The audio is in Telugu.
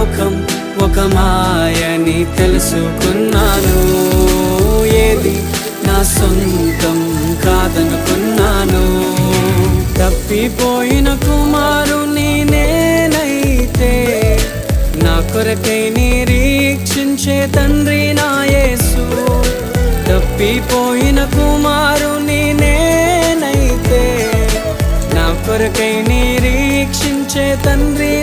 లోకం ఒక మాయని తెలుసుకున్నాను. ఏది నా సొంతం కాదనుకున్నాను. తప్పిపోయిన కుమారుని నేనైతే నా కొరకై నిరీక్షించే తండ్రి నా యేసు. తప్పిపోయిన కుమారుని నేనైతే నా కొరకై నిరీక్షించే తండ్రి